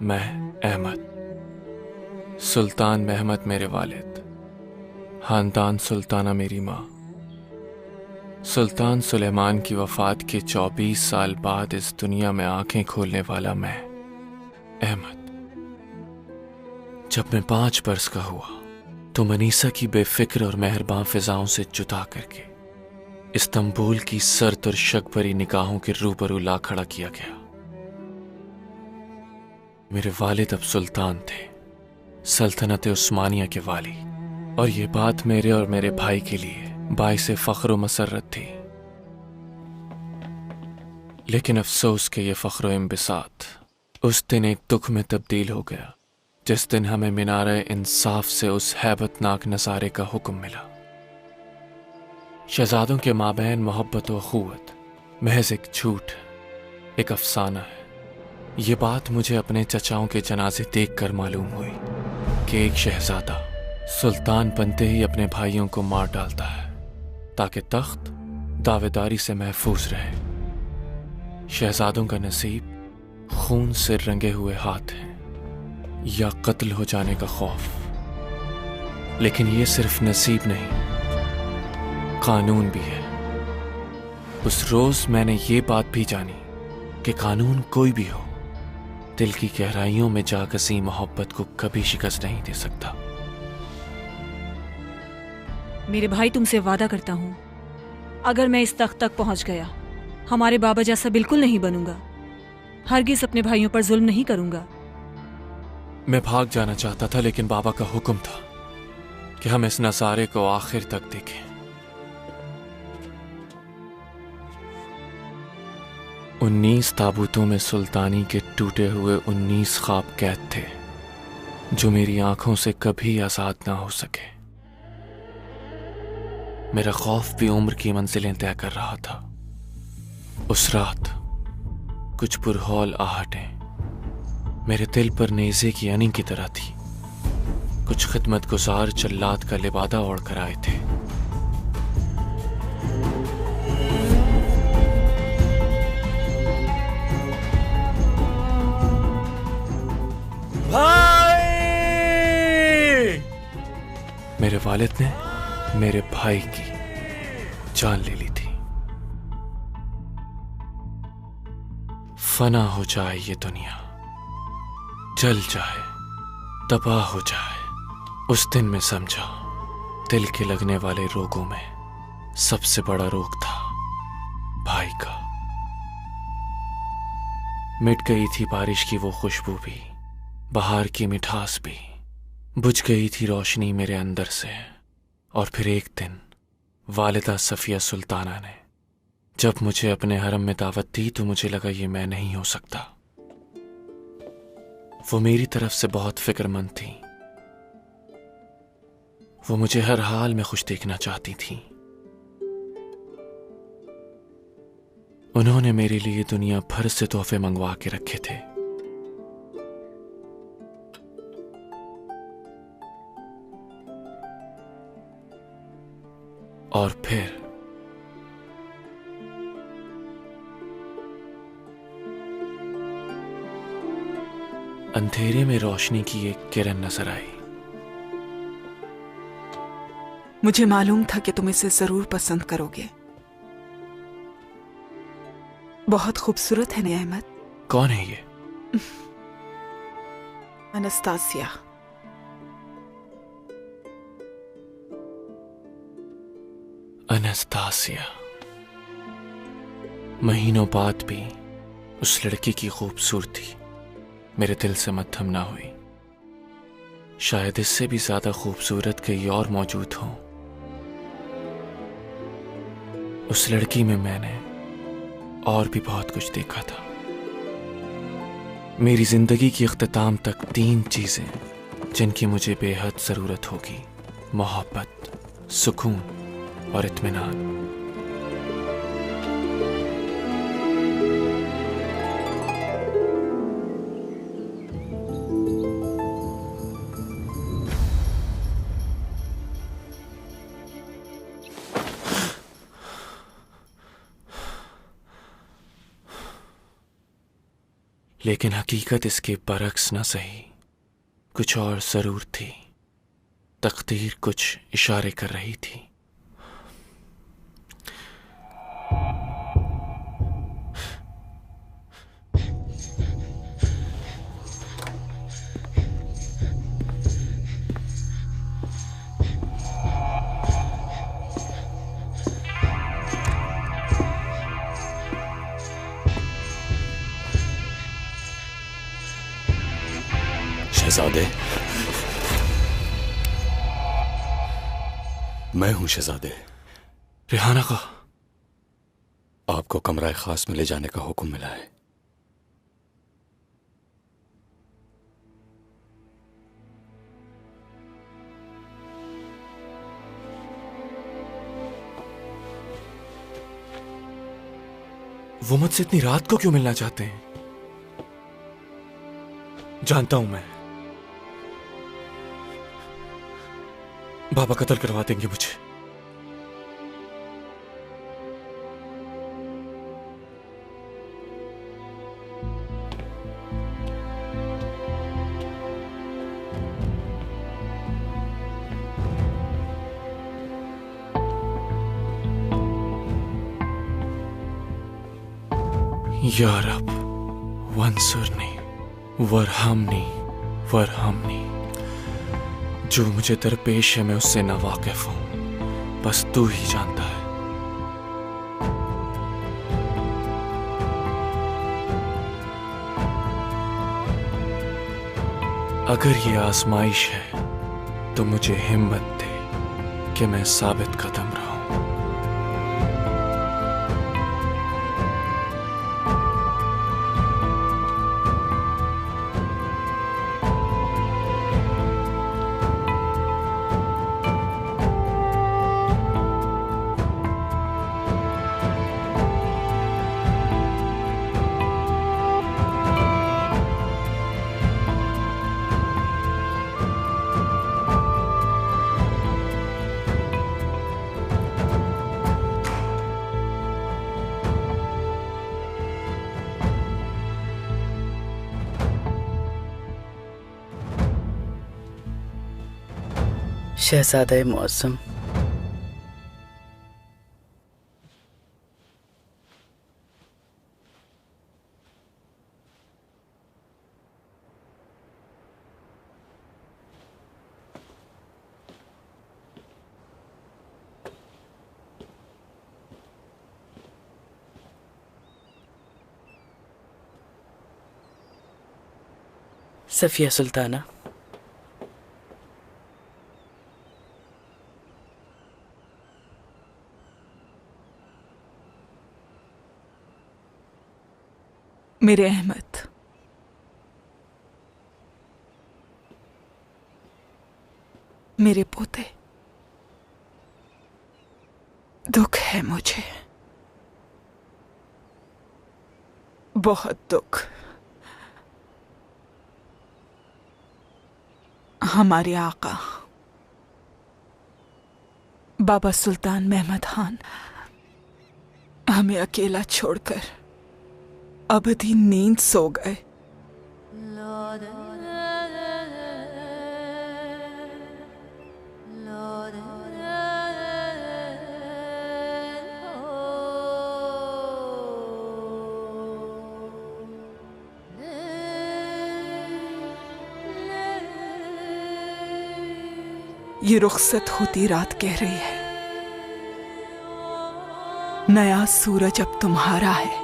मैं अहमद, सुल्तान महमद मेरे वालिद, खानदान सुल्ताना मेरी माँ। सुल्तान सुलेमान की वफात के 24 साल बाद इस दुनिया में आंखें खोलने वाला मैं अहमद। जब मैं 5 बरस का हुआ तो मनीसा की बेफिक्र और मेहरबान फिजाओं से जुदा करके इस्तांबुल की सर्द और शक भरी निगाहों के रूबरू ला खड़ा किया गया। मेरे वालिद अब सुल्तान थे, सल्तनत उस्मानिया के वाली, और ये बात मेरे और मेरे भाई के लिए बाइसे फख्र व मसरत थी। लेकिन अफसोस के ये फख्र व इंबिसात उस दिन एक दुख में तब्दील हो गया जिस दिन हमें मीनारे इंसाफ से उस हैबतनाक नज़ारे का हुक्म मिला। शहजादों के माबैन मोहब्बत व अखुवत महज एक झूठ, एक अफसाना है। ये बात मुझे अपने चचाओं के जनाजे देखकर मालूम हुई कि एक शहजादा सुल्तान बनते ही अपने भाइयों को मार डालता है ताकि तख्त दावेदारी से महफूज रहे। शहजादों का नसीब खून से रंगे हुए हाथ है या कत्ल हो जाने का खौफ। लेकिन ये सिर्फ नसीब नहीं, कानून भी है। उस रोज मैंने ये बात भी जानी कि कानून कोई भी हो, दिल की गहराइयों में जागसी मोहब्बत को कभी शिकस्त नहीं दे सकता। मेरे भाई, तुमसे वादा करता हूं, अगर मैं इस तख्त तक पहुंच गया, हमारे बाबा जैसा बिल्कुल नहीं बनूंगा। हरगिज अपने भाइयों पर जुल्म नहीं करूंगा। मैं भाग जाना चाहता था, लेकिन बाबा का हुक्म था कि हम इस नज़ारे को आखिर तक देखें। 19 ताबूतों में सुल्तानी के टूटे हुए 19 ख्वाब कैद थे जो मेरी आंखों से कभी आजाद ना हो सके। मेरा खौफ भी उम्र की मंजिलें तय कर रहा था। उस रात कुछ पुरहौल आहटें मेरे दिल पर नेज़े की अनी की तरह थी। कुछ खिदमत गुजार जल्लाद का लिबादा ओढ़ कर आए थे। भाई! मेरे वालिद ने मेरे भाई की जान ले ली थी। फना हो जाए ये दुनिया, जल जाए, तबाह हो जाए। उस दिन में समझा दिल के लगने वाले रोगों में सबसे बड़ा रोग था भाई का। मिट गई थी बारिश की वो खुशबू भी, बहार की मिठास भी, बुझ गई थी रोशनी मेरे अंदर से। और फिर एक दिन वालिदा सफिया सुल्ताना ने जब मुझे अपने हरम में दावत दी तो मुझे लगा ये मैं नहीं हो सकता। वो मेरी तरफ से बहुत फिक्रमंद थी। वो मुझे हर हाल में खुश देखना चाहती थी। उन्होंने मेरे लिए दुनिया भर से तोहफे मंगवा के रखे थे। और फिर अंधेरे में रोशनी की एक किरण नजर आई। मुझे मालूम था कि तुम इसे जरूर पसंद करोगे। बहुत खूबसूरत है ना अहमद? कौन है ये? अनस्तासिया। अनस्तासिया। महीनों बाद भी उस लड़की की खूबसूरती मेरे दिल से मत्थम ना हुई। शायद इससे भी ज्यादा खूबसूरत कई और मौजूद हों। उस लड़की में मैंने और भी बहुत कुछ देखा था। मेरी जिंदगी की इख्तिताम तक 3 चीजें जिनकी मुझे बेहद जरूरत होगी: मोहब्बत, सुकून और इत्मीनान। लेकिन हकीकत इसके बरक्स न सही, कुछ और जरूर थी। तकदीर कुछ इशारे कर रही थी। शहजादे, मैं हूं शहजादे। रिहाना का आपको कमरा खास में ले जाने का हुक्म मिला है। वो मुझसे इतनी रात को क्यों मिलना चाहते हैं? जानता हूं मैं, बाबा कत्ल करवा देंगे मुझे। या रब, वंसुरनी वरहमनी वरहमनी। जो मुझे दरपेश है मैं उससे नावाकिफ हूं, बस तू ही जानता है। अगर ये आजमाइश है तो मुझे हिम्मत दे कि मैं साबित कदम रहूं। शहजादा मौसम, सफिया सुल्ताना। मेरे अहमद, मेरे पोते, दुख है मुझे, बहुत दुख। हमारे आका बाबा सुल्तान महमद खान हमें अकेला छोड़कर अबदी नींद सो गए। ये रुखसत होती रात कह रही है, नया सूरज अब तुम्हारा है।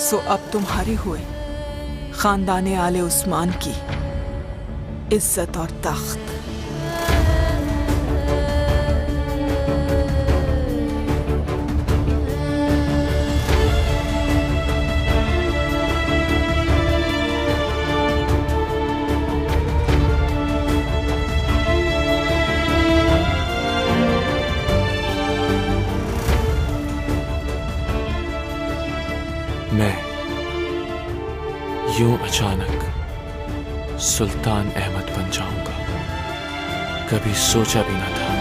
सो अब तुम्हारे हुए खानदाने आले उस्मान की इज्जत और तख्त। मैं यूं अचानक सुल्तान अहमद बन जाऊंगा कभी सोचा भी ना था।